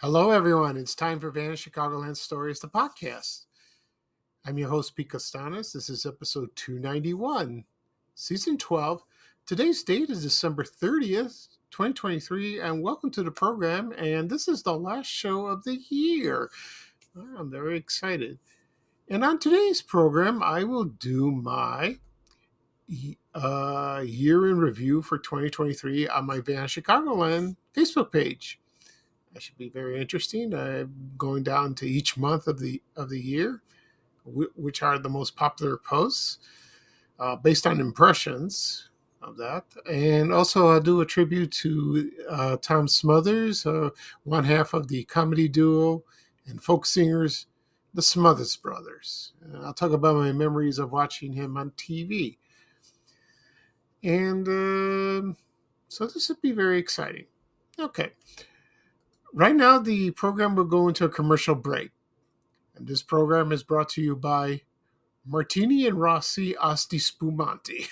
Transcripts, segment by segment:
Hello, everyone. It's time for Vanished Chicagoland Stories, the podcast. I'm your host, Pete Costanis. This is episode 291, season 12. Today's date is December 30th, 2023, and welcome to the program. And this is the last show of the year. I'm very excited. And on today's program, I will do my year in review for 2023 on my Vanished Chicagoland Facebook page. That should be very interesting. I'm going down to each month of the year, which are the most popular posts based on impressions of that. And also I'll do a tribute to Tom Smothers, one half of the comedy duo and folk singers, the Smothers Brothers. I'll talk about my memories of watching him on TV. And so this will be very exciting. Okay. Right now, the program will go into a commercial break. And this program is brought to you by Martini and Rossi Asti Spumante.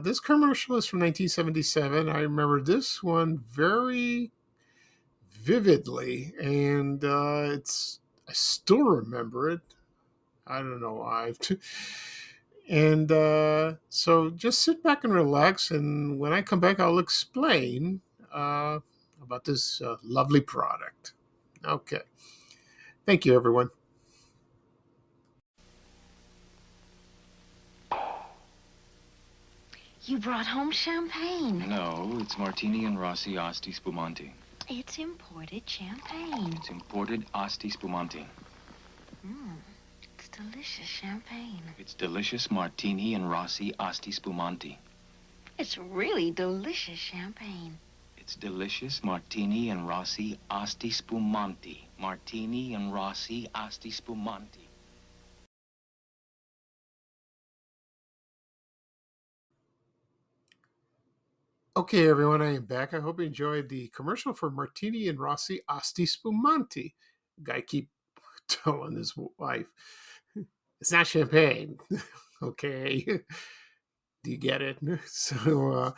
This commercial is from 1977. I remember this one very vividly, and I still remember it. I don't know why. And so just sit back and relax, and when I come back, I'll explain about this lovely product. Okay. Thank you, everyone. You brought home champagne. No, it's Martini and Rossi Asti Spumante. It's imported champagne. It's imported Asti Spumante. It's delicious champagne. It's delicious Martini and Rossi Asti Spumante. It's really delicious champagne. It's delicious Martini and Rossi Asti Spumante. Martini and Rossi Asti Spumante. Okay, everyone, I am back. I hope you enjoyed the commercial for Martini and Rossi Asti Spumante. Guy keep telling his wife, it's not champagne. Okay. Do you get it? So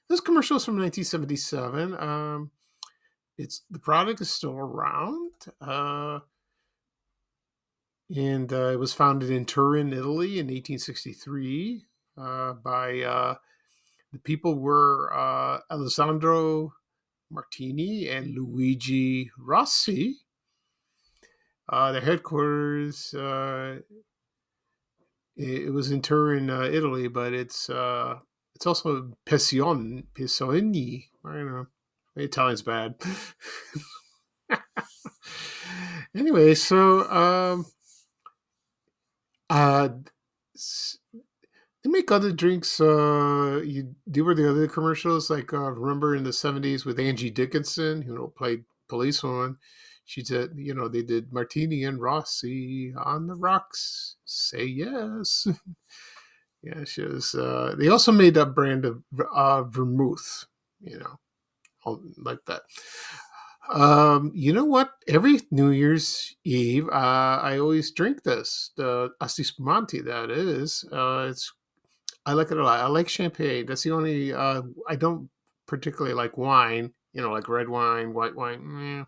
this commercial is from 1977. The product is still around. And it was founded in Turin, Italy in 1863 by the people were Alessandro Martini and Luigi Rossi. Their headquarters, it was in Turin, Italy, but it's also Pescioni. I don't know. The Italian's bad. Anyway, so they make other drinks. There were the other commercials, like remember in the 70s with Angie Dickinson, who played policewoman. She said, they did Martini and Rossi on the rocks. Say yes. Yeah, she was. They also made a brand of vermouth, like that. You know what? Every New Year's Eve, I always drink this, the Asti Spumante. That is, I like it a lot. I like champagne. That's the only. I don't particularly like wine. Like red wine, white wine.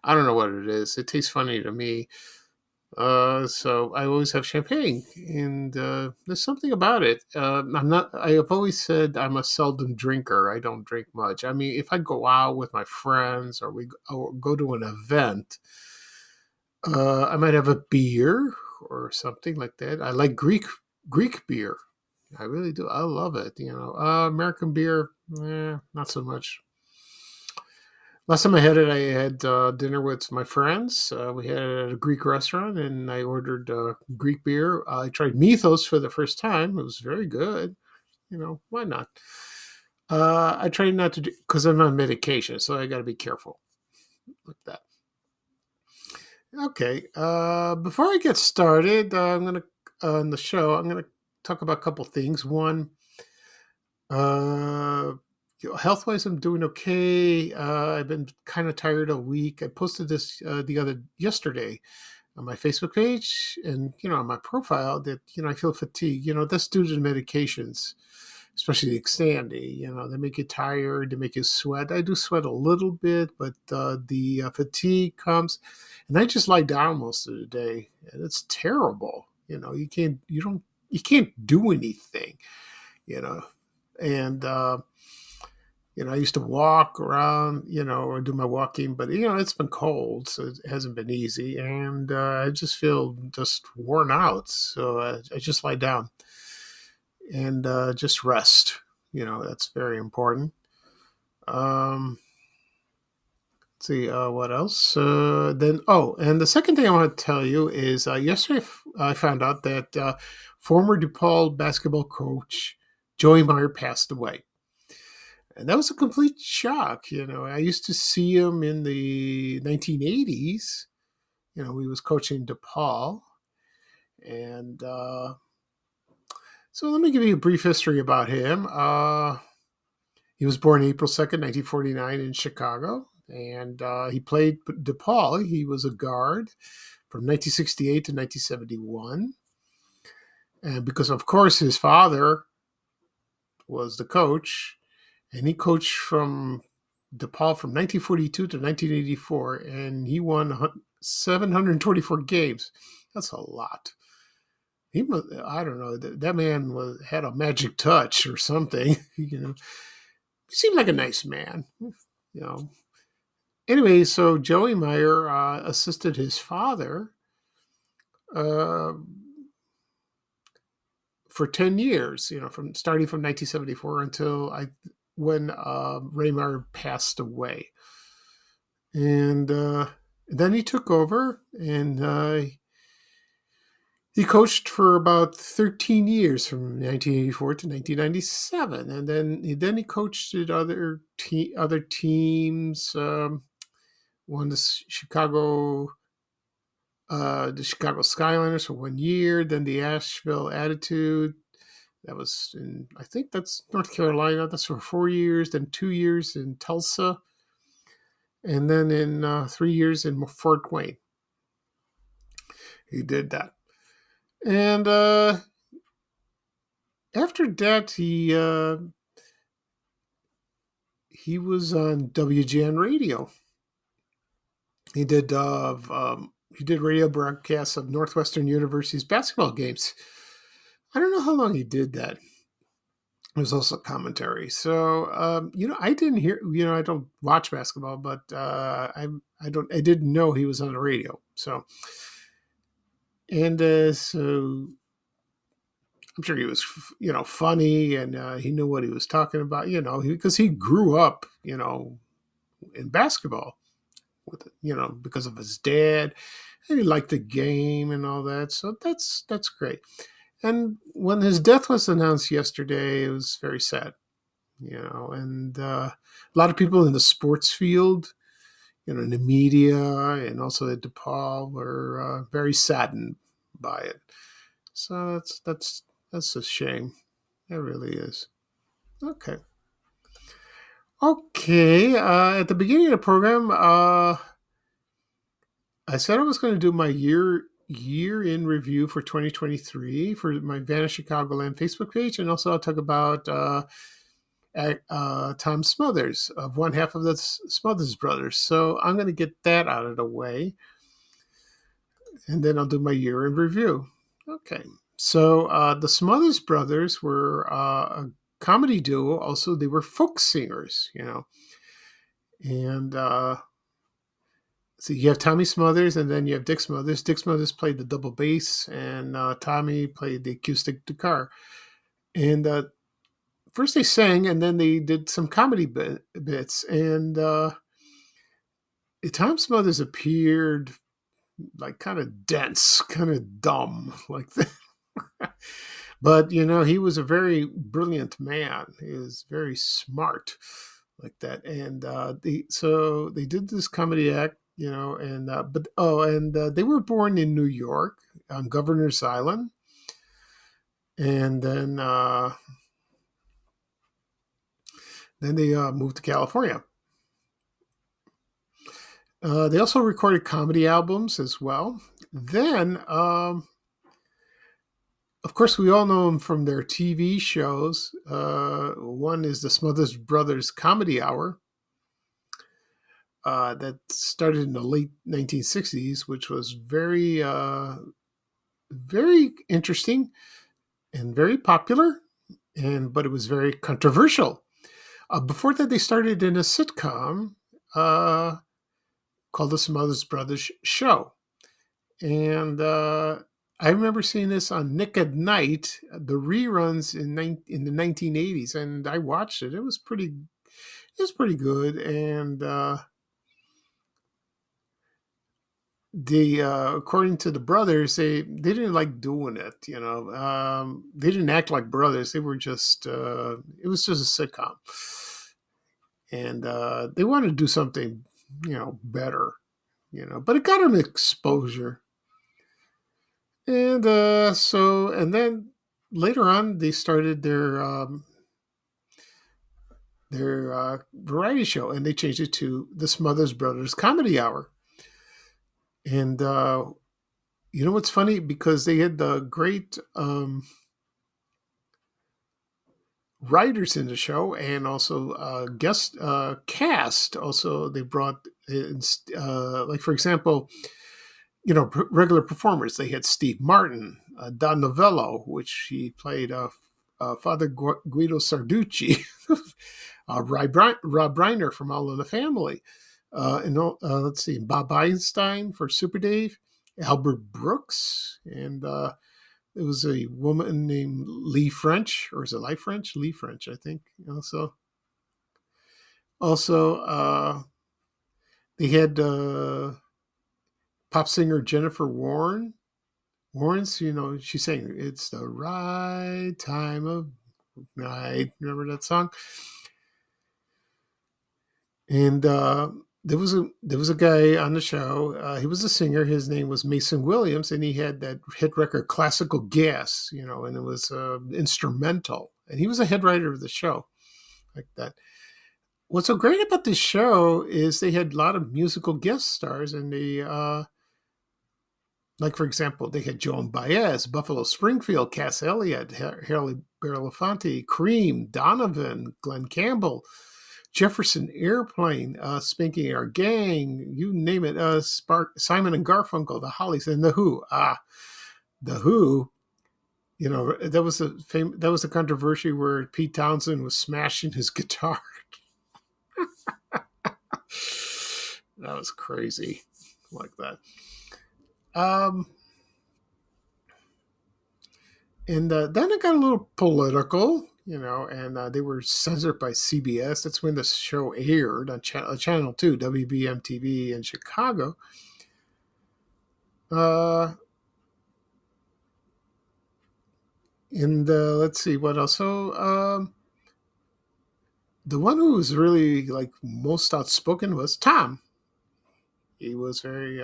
I don't know what it is. It tastes funny to me. So I always have champagne, and there's something about it. I've always said I'm a seldom drinker. I don't drink much. I mean, if I go out with my friends or go to an event, I might have a beer or something like that. I like Greek beer. I really do. I love it. American beer, not so much. Last time I had it, I had dinner with my friends. We had it at a Greek restaurant, and I ordered Greek beer. I tried Mythos for the first time. It was very good. why not? I try not to do because I'm on medication, so I got to be careful with that. Okay. Before I get started, I'm gonna on the show. I'm gonna talk about a couple things. One, uh, health wise, I'm doing okay. I've been kind of tired all week. I posted this yesterday on my Facebook page and on my profile that I feel fatigued. That's due to the medications, especially the Xtandi. They make you tired, they make you sweat. I do sweat a little bit, but the fatigue comes, and I just lie down most of the day, and it's terrible. You can't do anything. You know, and I used to walk around, or do my walking, but it's been cold, so it hasn't been easy, and I just feel just worn out. So I just lie down and just rest. That's very important. Um, let's see what else. And the second thing I want to tell you is yesterday I found out that former DePaul basketball coach Joey Meyer passed away. And that was a complete shock. I used to see him in the 1980s. He was coaching DePaul. And so let me give you a brief history about him. He was born April 2nd, 1949 in Chicago. And he played DePaul. He was a guard from 1968 to 1971. And because, of course, his father was the coach, and he coached from DePaul from 1942 to 1984, and he won 724 games. That's a lot. I don't know. That man had a magic touch or something. He seemed like a nice man. Anyway, so Joey Meyer assisted his father uh, for 10 years. From starting from 1974 until when Ray Meyer passed away. And then he took over, and he coached for about 13 years, from 1984 to 1997, and then he coached at other teams. Won the Chicago Skyliners for 1 year, then the Asheville Attitude. That was I think that's North Carolina. That's for 4 years, then 2 years in Tulsa, and then in 3 years in Fort Wayne. He did that. And after that, he was on WGN radio. He did radio broadcasts of Northwestern University's basketball games. I don't know how long he did that. It was also commentary. So I didn't hear. I don't watch basketball, but I didn't know he was on the radio. So so I'm sure he was, funny, and he knew what he was talking about, because he grew up, in basketball because of his dad, and he liked the game and all that. So that's great. And when his death was announced yesterday, it was very sad, and a lot of people in the sports field, in the media, and also at DePaul were very saddened by it. So that's a shame. It really is. Okay. Okay. At the beginning of the program, I said I was going to do my year in review for 2023 for my Vanish Chicagoland Facebook page, and also I'll talk about Tom Smothers, of one half of the Smothers brothers. So I'm going to get that out of the way, and then I'll do my year in review. Okay. So the Smothers brothers were a comedy duo. Also, they were folk singers, And so you have Tommy Smothers, and then you have Dick Smothers. Dick Smothers played the double bass, and Tommy played the acoustic guitar. And first they sang, and then they did some comedy bits. And Tom Smothers appeared like kind of dense, kind of dumb, like that. But he was a very brilliant man. He was very smart, like that. And they did this comedy act, and they were born in New York on Governor's Island, and then they moved to California. They also recorded comedy albums as well. Then, of course, we all know them from their TV shows. One is the Smothers Brothers Comedy Hour that started in the late 1960s, which was very interesting and very popular, but it was very controversial. Before that, they started in a sitcom called the Smothers Brothers Show. And I remember seeing this on Nick at Night, the reruns in the 1980s, and I watched it. It was pretty good, and according to the brothers, they didn't like doing it. They didn't act like brothers. They were just it was just a sitcom, and they wanted to do something better. But it got them exposure. And and then later on, they started their variety show, and they changed it to the Smothers Brothers Comedy Hour. And you know what's funny? Because they had the great writers in the show, and also guest cast. Also, they brought like, for example, regular performers. They had Steve Martin, Don Novello, which he played Father Guido Sarducci, Rob Reiner from All in the Family, and let's see, Bob Einstein for Super Dave, Albert Brooks, and there was a woman named Lee French, or is it Lee French? Lee French, I think. Also, they had pop singer Jennifer Warren. Warren's, she's saying it's the right time of night. Remember that song? And there was a guy on the show. He was a singer. His name was Mason Williams, and he had that hit record "Classical Gas," and it was instrumental. And he was a head writer of the show, like that. What's so great about this show is they had a lot of musical guest stars, and they like, for example, they had Joan Baez, Buffalo Springfield, Cass Elliot, Halle Belafonte, Cream, Donovan, Glenn Campbell, Jefferson Airplane, Spanking Our Gang, you name it, Simon and Garfunkel, the Hollies, and the Who. The Who. That was a controversy where Pete Townsend was smashing his guitar. That was crazy, like that. And then it got a little political, and they were censored by CBS. That's when the show aired on Channel 2, WBMTV in Chicago. And let's see what else. So the one who was really like most outspoken was Tom. He was very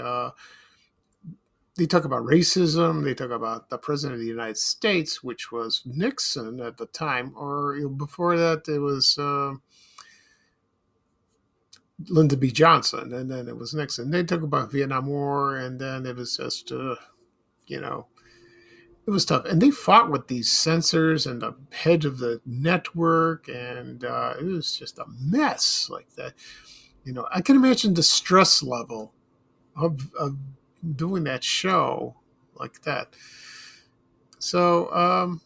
they talk about racism. They talk about the president of the United States, which was Nixon at the time, or before that, it was Lyndon B. Johnson, and then it was Nixon. They talk about Vietnam War, and then it was just, it was tough. And they fought with these censors and the head of the network, and it was just a mess like that. I can imagine the stress level of doing that show like that. So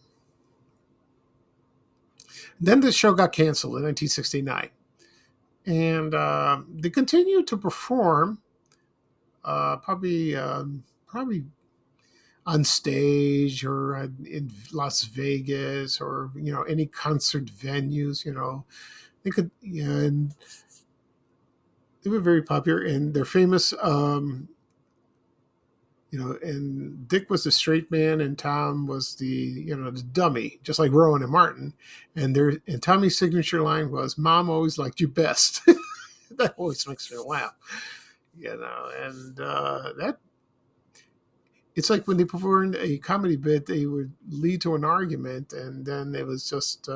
then the show got canceled in 1969, and they continued to perform, probably on stage or in Las Vegas, or any concert venues. They could, and they were very popular, and they're famous. and Dick was the straight man, and Tom was the dummy, just like Rowan and Martin. And Tommy's signature line was, "Mom always liked you best." That always makes me laugh, and that it's like when they performed a comedy bit, they would lead to an argument, and then it was just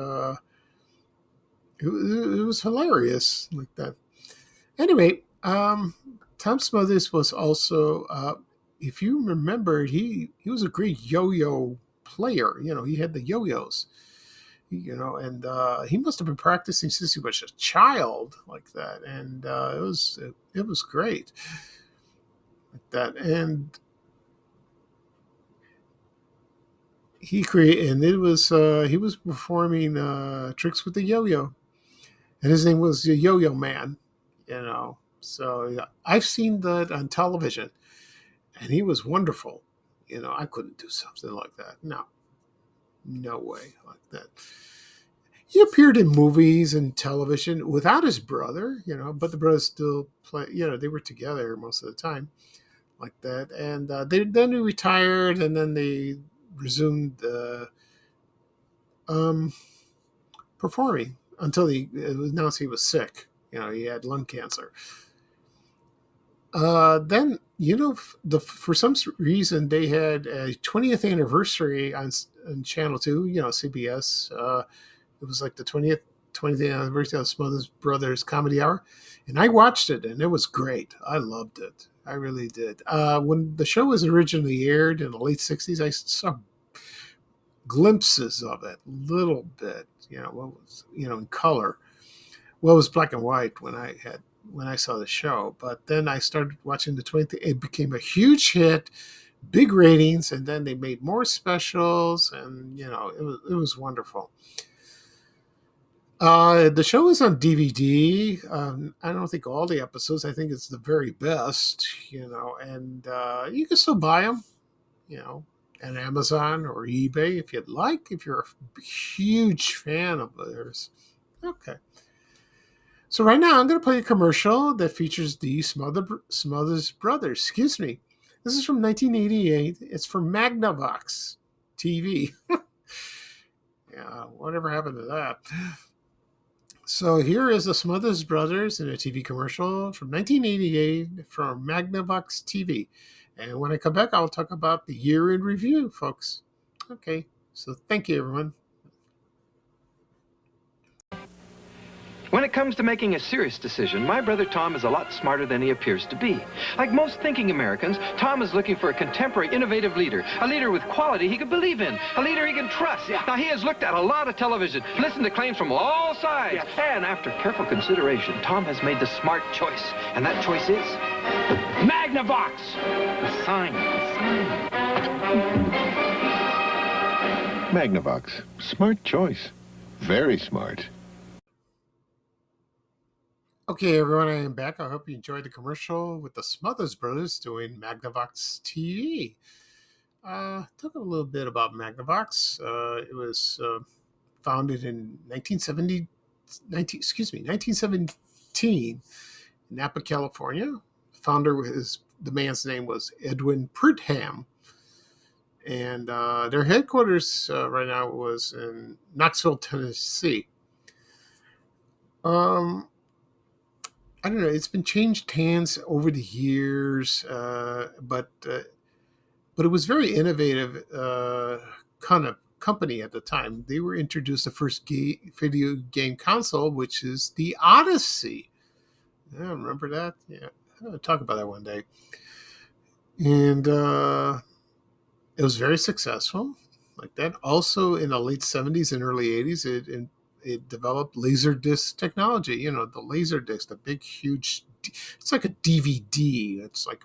it was hilarious like that. Anyway, Tom Smothers was also, if you remember, he was a great yo-yo player. He had the yo-yos. And he must have been practicing since he was a child like that, and it was great like that. And he was performing tricks with the yo-yo, and his name was the Yo-Yo Man. So yeah, I've seen that on television, and he was wonderful. I couldn't do something like that. No way like that. He appeared in movies and television without his brother, but the brothers still play. They were together most of the time, like that. And then he retired, and then they resumed performing until it was announced he was sick. He had lung cancer. Then for some reason they had a 20th anniversary on Channel 2, CBS. It was like the 20th anniversary of Smothers Brothers Comedy Hour, and I watched it, and it was great. I loved it. I really did. When the show was originally aired in the late 60s, I saw glimpses of it, a little bit, in color. Well, it was black and white when I saw the show, but then I started watching the 20th. It became a huge hit, big ratings, and then they made more specials, and it was wonderful. The show is on DVD. I don't think all the episodes. I think it's the very best, and you can still buy them, at Amazon or eBay if you'd like, if you're a huge fan of theirs. Okay. So right now I'm going to play a commercial that features the Smothers Brothers. Excuse me. This is from 1988. It's for Magnavox TV. Yeah, whatever happened to that? So here is the Smothers Brothers in a TV commercial from 1988 from Magnavox TV. And when I come back, I'll talk about the year in review, folks. Okay, so thank you, everyone. When it comes to making a serious decision, my brother Tom is a lot smarter than he appears to be. Like most thinking Americans, Tom is looking for a contemporary, innovative leader. A leader with quality he can believe in. A leader he can trust. Yeah. Now, he has looked at a lot of television, listened to claims from all sides. Yeah. And after careful consideration, Tom has made the smart choice. And that choice is Magnavox! The sign. Magnavox. Smart choice. Very smart. Okay, everyone, I am back. I hope you enjoyed the commercial with the Smothers Brothers doing Magnavox TV. Talk a little bit about Magnavox. It was founded in 1917 in Napa, California. The man's name was Edwin Pridham. And their headquarters right now was in Knoxville, Tennessee. I don't know. It's been changed hands over the years, but it was very innovative kind of company at the time. They were introduced the first video game console, which is the Odyssey. Yeah, remember that? Yeah, I'll talk about that one day. And it was very successful, like that. Also, in the late 70s and early 80s, it developed Laserdisc technology. The Laserdisc, the big, huge, it's like a DVD. It's like,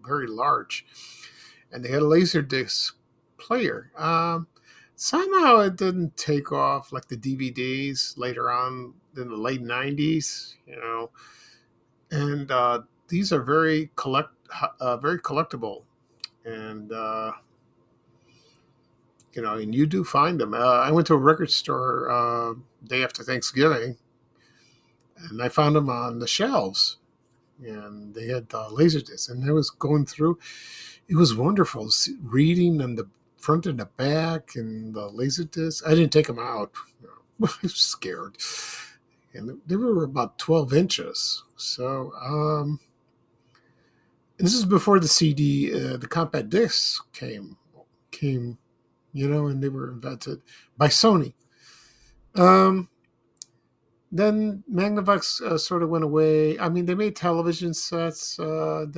very large. And they had a Laserdisc player. Somehow it didn't take off like the DVDs later on in the late 90s, And these are very collectible. And, and you do find them. I went to a record store day after Thanksgiving, and I found them on the shelves. And they had Laserdiscs, and I was going through, It was wonderful reading on the front and the back and the laser disc. I didn't take them out. I was scared. And they were about 12 inches. So, this is before the CD, the compact discs came, and they were invented by Sony. Then Magnavox sort of went away. I mean, they made television sets. Let's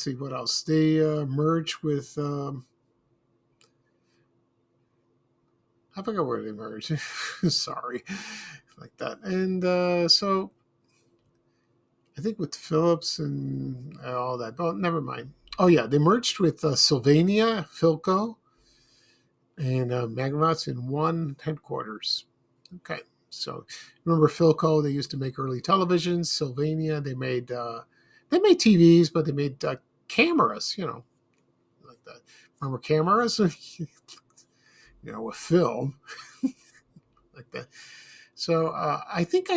see what else. They merged with. I forgot where they merged. Sorry, like that. And so I think with Philips and all that. Oh, never mind. Oh yeah, they merged with Sylvania, Philco, and Magnavox in one headquarters. Okay, so remember Philco? They used to make early televisions. Sylvania, they made TVs, but they made cameras. Like that. Remember cameras? With film like that. So I think I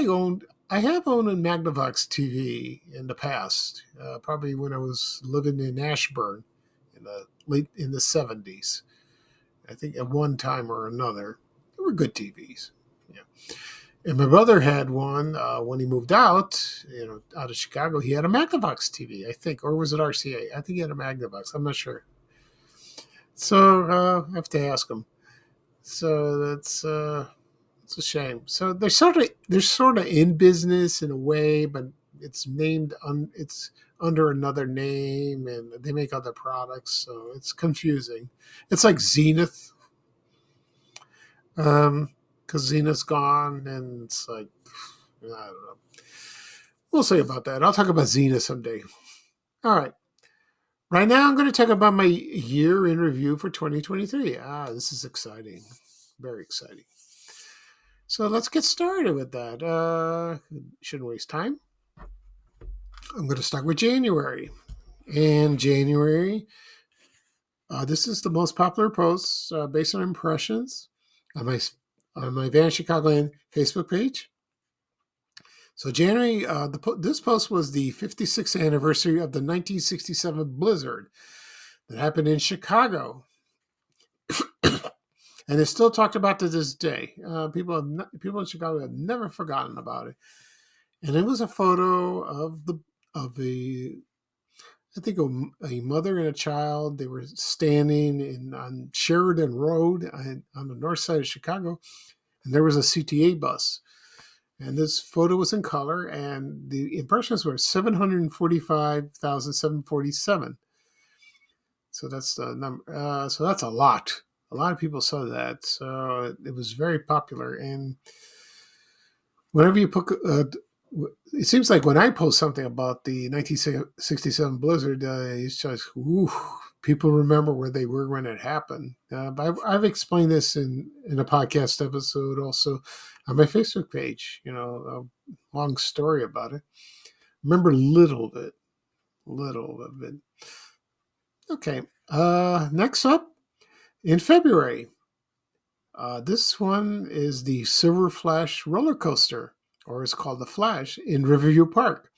have owned a Magnavox TV in the past, probably when I was living in Ashburn in the 70s. I think at one time or another, they were good TVs. Yeah. And my brother had one when he moved out, out of Chicago. He had a Magnavox TV, I think, or was it RCA? I think he had a Magnavox. I'm not sure. So I have to ask him. So that's it's a shame. So they're sort of in business in a way, but it's it's under another name, and they make other products, so it's confusing. It's like Zenith, because Zenith's gone, and it's like I don't know. We'll see about that. I'll talk about Zenith someday. All right. Right now, I'm going to talk about my year in review for 2023. This is exciting. Very exciting. So let's get started with that. Shouldn't waste time. I'm going to start with January. And January, this is the most popular post based on impressions on my Van Chicagoland Facebook page. So January, this post was the 56th anniversary of the 1967 blizzard that happened in Chicago. And it's still talked about to this day. People in Chicago have never forgotten about it. And it was a photo of a mother and a child. They were standing on Sheridan Road on the north side of Chicago, and there was a CTA bus. And this photo was in color, and the impressions were 745,747. So that's the number. So that's a lot. A lot of people saw that, so it was very popular. And whenever you put, it seems like when I post something about the 1967 blizzard, it's just, people remember where they were when it happened. But I've explained this in a podcast episode, also on my Facebook page. A long story about it. Remember little of it. Okay. Next up. In February, this one is the Silver Flash roller coaster, or it's called the Flash, in Riverview Park.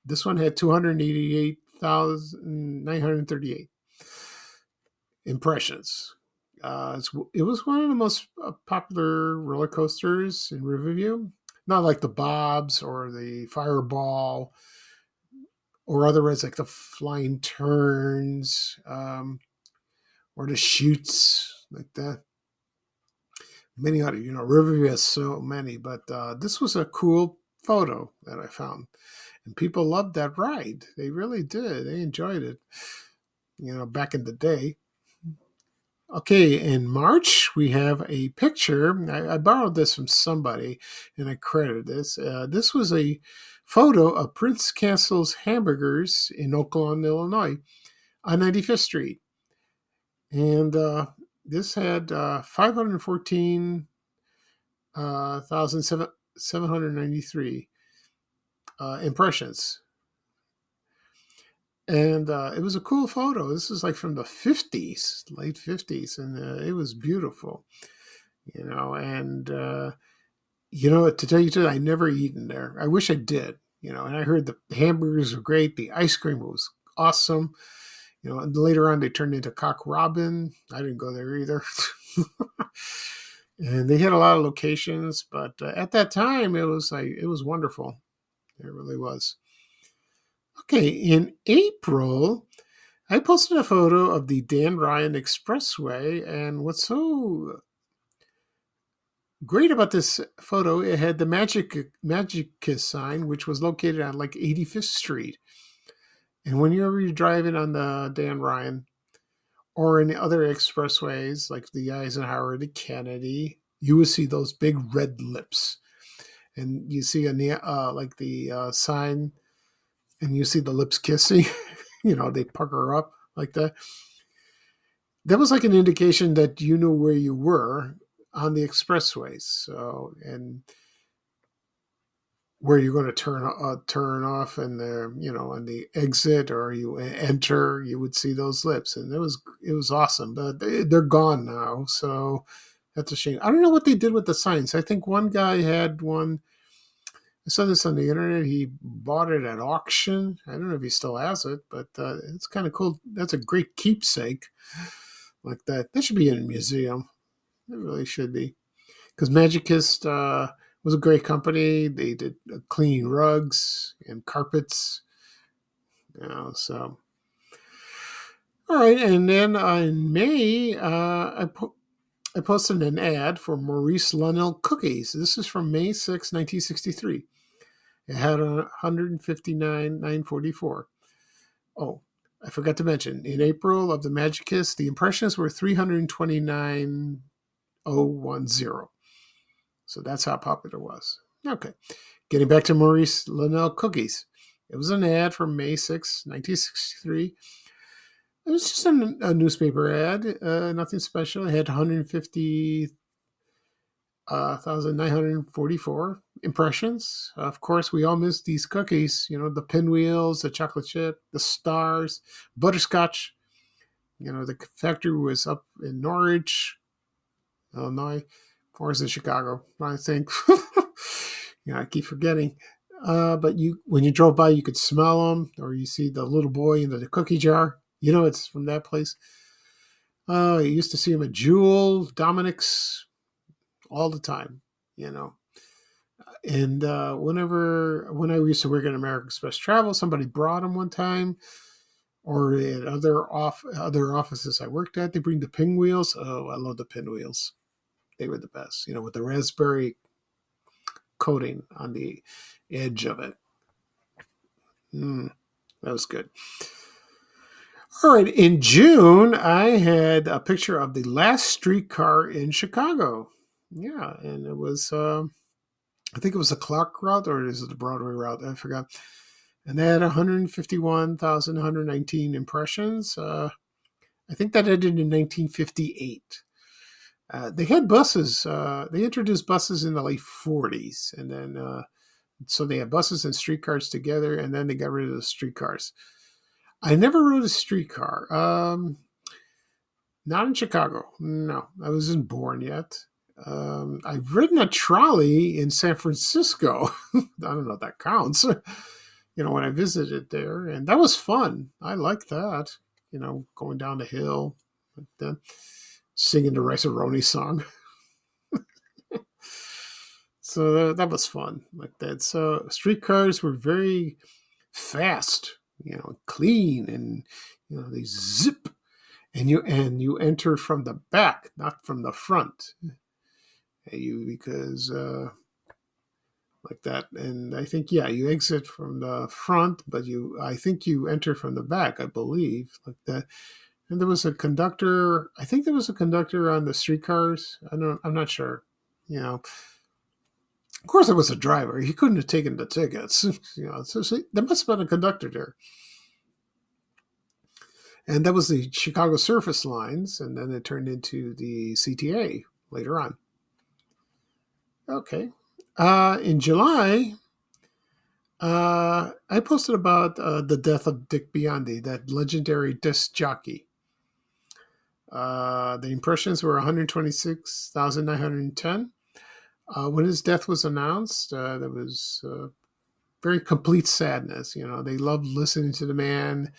This one had 288,938 impressions. It was one of the most popular roller coasters in Riverview. Not like the Bobs or the Fireball or otherwise like the Flying Turns. Or the chutes like that. Many other, Riverview has so many, but this was a cool photo that I found. And people loved that ride. They really did. They enjoyed it, back in the day. Okay, in March, we have a picture. I borrowed this from somebody, and I credited this. This was a photo of Prince Castle's Hamburgers in Oakland, Illinois, on 95th Street. And this had 514,793 impressions. And it was a cool photo. This is like from the 50s, late 50s, and it was beautiful. And to tell you the truth, I never eaten there. I wish I did. And I heard the hamburgers were great. The ice cream was awesome. And later on they turned into Cock Robin. I didn't go there either. And they had a lot of locations, but at that time it was wonderful. It really was. Okay, in April, I posted a photo of the Dan Ryan Expressway, and what's so great about this photo, it had the Magic Kiss sign, which was located on like 85th Street. And whenever you're driving on the Dan Ryan or any other expressways like the Eisenhower, the Kennedy, you would see those big red lips, and you see the sign, and you see the lips kissing. They pucker up like that. That was like an indication that you knew where you were on the expressways. So, and where you're going to turn off, and on the exit, or you enter, you would see those lips, and it was awesome. But they're gone now, so that's a shame. I don't know what they did with the signs. I think one guy had one. I saw this on the internet. He bought it at auction. I don't know if he still has it, but it's kind of cool. That's a great keepsake like that. That should be in a museum. It really should be. Because Magic Kiss was a great company. They did clean rugs and carpets. So. All right. And then in May, I posted an ad for Maurice Linnell cookies. This is from May 6, 1963. It had 159,944. Oh, I forgot to mention, in April of the Magic Kiss, the impressions were 329,010. So that's how popular it was. Okay. Getting back to Maurice Linnell cookies. It was an ad from May 6, 1963. It was just a newspaper ad, nothing special. It had 150,944 impressions. Of course, we all miss these cookies. The pinwheels, the chocolate chip, the stars, butterscotch. The factory was up in Norwich, Illinois, or is it Chicago? I think. I keep forgetting. But when you drove by, you could smell them, or you see the little boy in the cookie jar. It's from that place. You used to see them at Jewel, Dominic's, all the time. And when I used to work at American Express Travel, somebody brought them one time, or at other offices I worked at, they bring the pinwheels. Oh, I love the pinwheels. They were the best, with the raspberry coating on the edge of it. That was good. All right, in June, I had a picture of the last streetcar in Chicago. Yeah, and it was, I think it was the Clark route, or is it the Broadway route? I forgot. And they had 151,119 impressions. I think that ended in 1958. They had buses. They introduced buses in the late 40s. And then, so they had buses and streetcars together, and then they got rid of the streetcars. I never rode a streetcar. Not in Chicago. No, I wasn't born yet. I've ridden a trolley in San Francisco. I don't know if that counts. When I visited there, and that was fun. I liked that. Going down the hill, like that, singing the Rice-A-Roni song. So that was fun, like that. So streetcars were very fast, clean, and they zip, and you enter from the back, not from the front. Because like that, and I think you exit from the front, but I think you enter from the back, I believe, like that. And there was a conductor. I think there was a conductor on the streetcars. I'm not sure. Of course, there was a driver. He couldn't have taken the tickets. So there must have been a conductor there. And that was the Chicago Surface Lines, and then it turned into the CTA later on. Okay. In July, I posted about the death of Dick Biondi, that legendary disc jockey. The impressions were 126,910. When his death was announced, there was very complete sadness. They loved listening to the man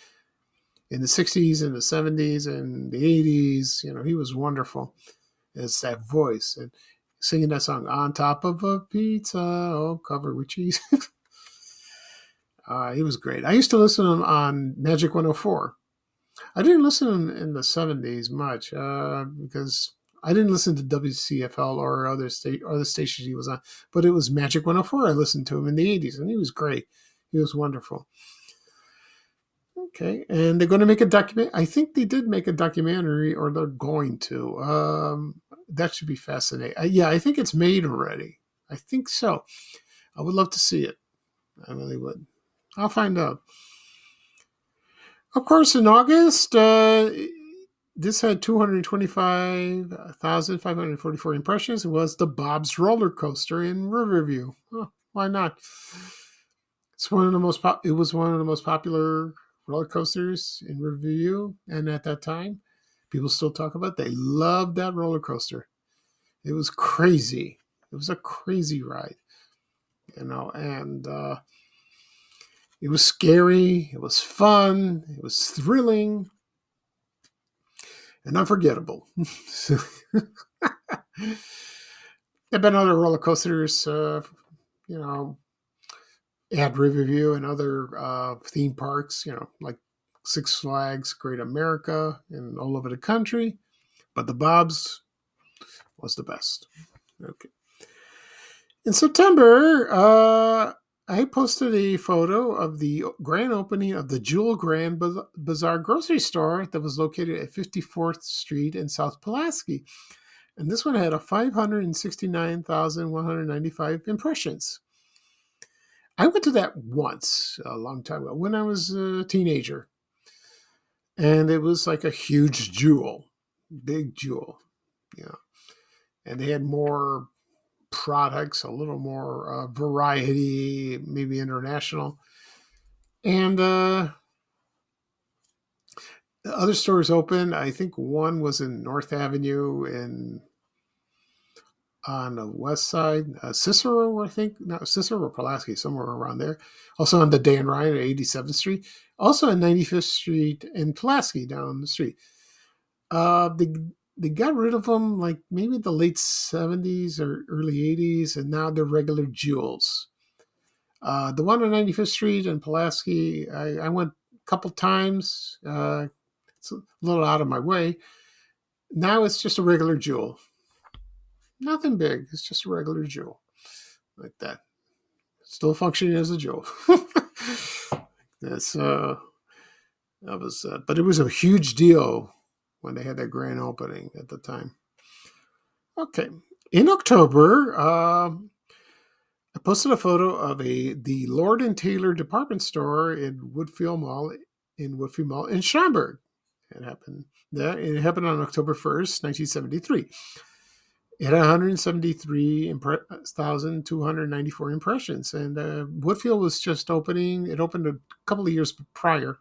in the 60s and the 70s and the 80s. He was wonderful. It's that voice and singing that song on top of a pizza, all covered with cheese. He was great. I used to listen to him on Magic 104. I didn't listen to him in the 70s much because I didn't listen to WCFL or other stations he was on, but it was Magic 104. I listened to him in the 80s, and he was great. He was wonderful. Okay, and they're going to make a document. I think they did make a documentary, or they're going to. That should be fascinating. Yeah, I think it's made already. I think so. I would love to see it. I really would. I'll find out. Of course, in August, this had 225,544 impressions. It was the Bob's roller coaster in Riverview. Oh, why not? It was one of the most popular roller coasters in Riverview, and at that time, people still talk about it. They loved that roller coaster. It was crazy. It was a crazy ride, and it was scary. It was fun. It was thrilling and unforgettable. There've been other roller coasters, at Riverview and other theme parks, like Six Flags, Great America, and all over the country. But the Bob's was the best. Okay. In September, I posted a photo of the grand opening of the Jewel Grand Bazaar grocery store that was located at 54th Street in South Pulaski. And this one had a 569,195 impressions. I went to that once a long time ago when I was a teenager. And it was like a huge jewel, big jewel. And they had more products, a little more variety, maybe international. And the other stores opened. I think one was in North Avenue on the west side, Cicero, I think. No, Cicero or Pulaski, somewhere around there. Also on the Dan Ryan at 87th Street. Also on 95th Street in Pulaski down the street. They got rid of them like maybe the late 70s or early 80s, and now they're regular jewels. The one on 95th Street in Pulaski, I went a couple times. It's a little out of my way. Now it's just a regular jewel. Nothing big. It's just a regular jewel. Like that. Still functioning as a jewel. But it was a huge deal when they had that grand opening at the time. Okay. In October, I posted a photo of the Lord and Taylor department store in Woodfield Mall in Schaumburg. It happened on October 1st, 1973. It had 173,294 impressions. And Woodfield was just opening. It opened a couple of years prior.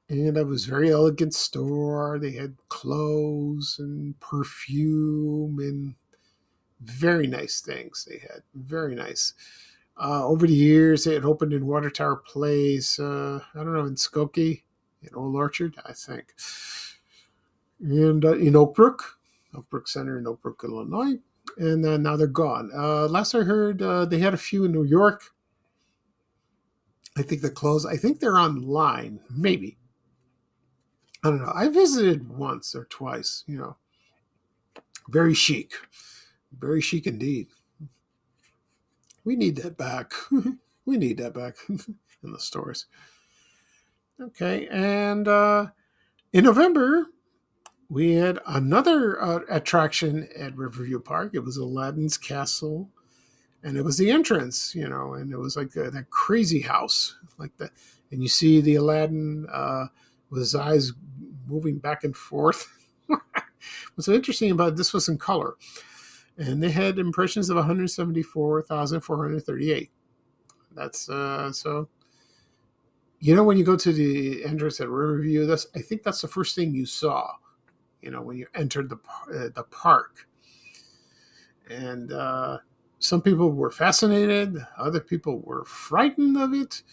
And it was a very elegant store. They had clothes and perfume and very nice things they had. Very nice. Over the years, it opened in Water Tower Place, I don't know, in Skokie, in Old Orchard, I think. And in Oak Brook Center in Oak Brook, Illinois. And now they're gone. Last I heard, they had a few in New York. I think they're closed. I think they're online, maybe. I don't know. I visited once or twice, Very chic. Very chic indeed. We need that back. We need that back in the stores. Okay, and in November, we had another attraction at Riverview Park. It was Aladdin's Castle, and it was the entrance, and it was like that crazy house, like that. And you see the Aladdin with his eyes moving back and forth. What's so interesting about this was in color. And they had impressions of 174,438. That's so. When you go to the entrance at Riverview, I think that's the first thing you saw. When you entered the park. And some people were fascinated, other people were frightened of it.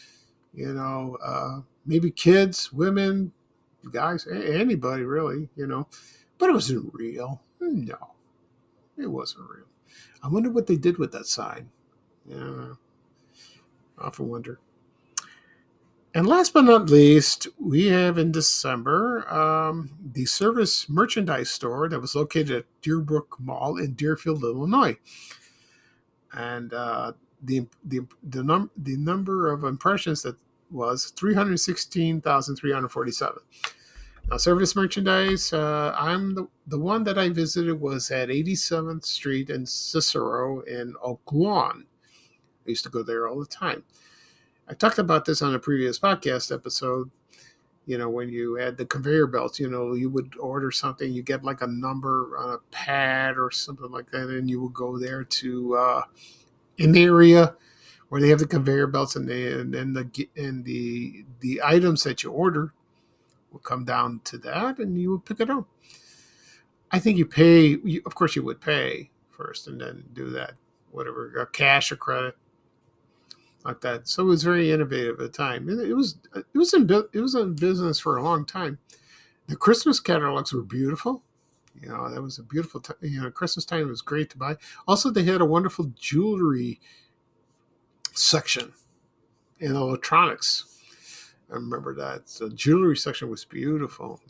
Maybe kids, women, guys, anybody really. But it wasn't real. No, it wasn't real. I wonder what they did with that sign. Yeah, I often wonder. And last but not least, we have in December the Service Merchandise Store that was located at Deerbrook Mall in Deerfield, Illinois. And the number of impressions that was 316,347. Now, Service Merchandise, the one that I visited was at 87th Street in Cicero in Oak Lawn. I used to go there all the time. I talked about this on a previous podcast episode. When you had the conveyor belts, you would order something, you get like a number on a pad or something like that, and you would go there to an area where they have the conveyor belts, and the items that you order will come down to that, and you will pick it up. I think of course you would pay first and then do that, whatever, cash or credit, like that. So it was very innovative at the time. It was in business for a long time. The Christmas catalogs were beautiful. That was a beautiful time. Christmas time was great to buy. Also, they had a wonderful jewelry section and electronics. I remember that. The jewelry section was beautiful.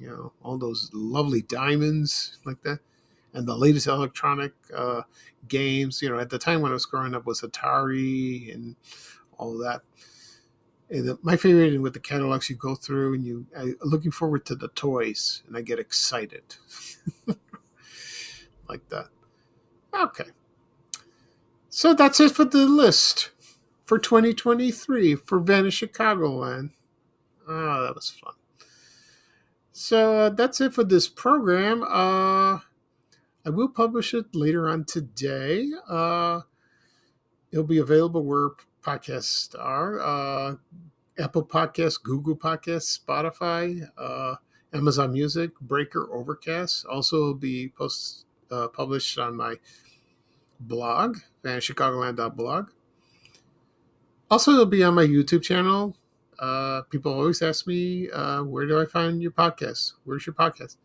All those lovely diamonds like that. And the latest electronic games, at the time when I was growing up was Atari and all that. And my favorite with the catalogs, you go through and I'm looking forward to the toys, and I get excited like that. Okay. So that's it for the list for 2023 for Vanish Chicagoland. Oh, that was fun. So that's it for this program. I will publish it later on today. It'll be available where podcasts are. Apple Podcasts, Google Podcasts, Spotify, Amazon Music, Breaker, Overcast. Also will be published on my blog, vanishchicagoland.blog. Also, it'll be on my YouTube channel. People always ask me, where do I find your podcast? Where's your podcast?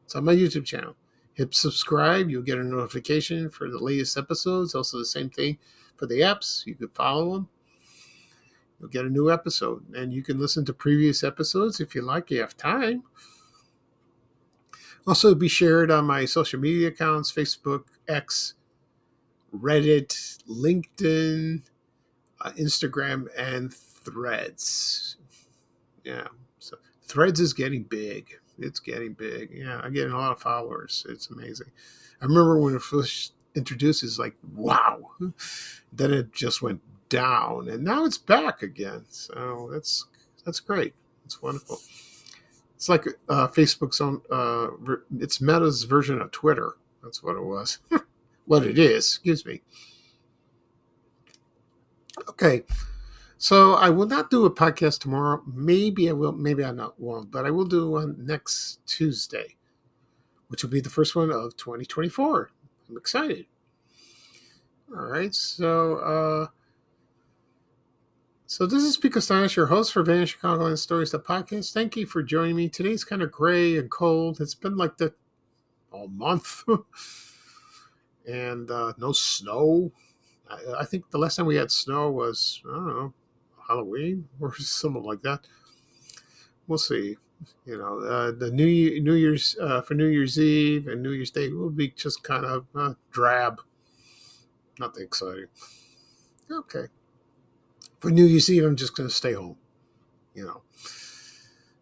It's on my YouTube channel. Hit subscribe. You'll get a notification for the latest episodes. Also, the same thing for the apps. You can follow them. You'll get a new episode. And you can listen to previous episodes if you like, you have time. Also, it'll be shared on my social media accounts, Facebook, X, Reddit, LinkedIn, Instagram, and Threads. Yeah, so Threads is getting big. It's getting big. Yeah, I'm getting a lot of followers. It's amazing. I remember when it first introduced, it's like, wow. Then it just went down, and now it's back again. So that's great. It's wonderful. It's like Facebook's own. It's Meta's version of Twitter. That's what it was. What it is. Excuse me. Okay. So I will not do a podcast tomorrow. Maybe I will. Maybe I won't. But I will do one next Tuesday, which will be the first one of 2024. I'm excited. All right. So this is Pico Stanish, your host for Vanish Chicagoland Stories, the podcast. Thank you for joining me. Today's kind of gray and cold. It's been like that all month. And no snow. I think the last time we had snow was, I don't know, Halloween or something like that. We'll see. The New Year's for New Year's Eve and New Year's Day will be just kind of drab. Nothing exciting. Okay. For New Year's Eve, I'm just going to stay home.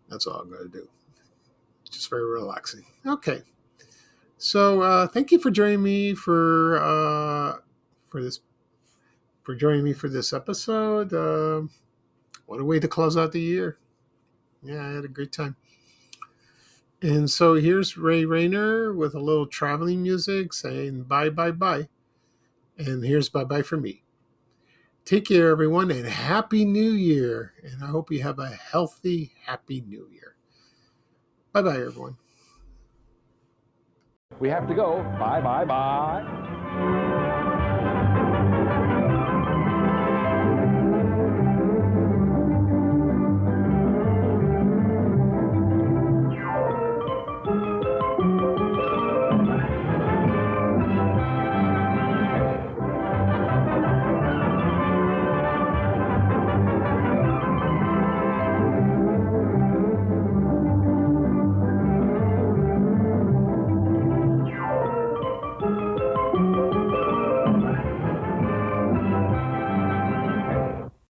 That's all I'm going to do. Just very relaxing. Okay. So thank you for joining me for joining me for this episode. What a way to close out the year. Yeah, I had a great time. And so here's Ray Rayner with a little traveling music saying bye, bye, bye. And here's bye, bye for me. Take care, everyone, and Happy New Year. And I hope you have a healthy, Happy New Year. Bye-bye, everyone. We have to go. Bye, bye, bye.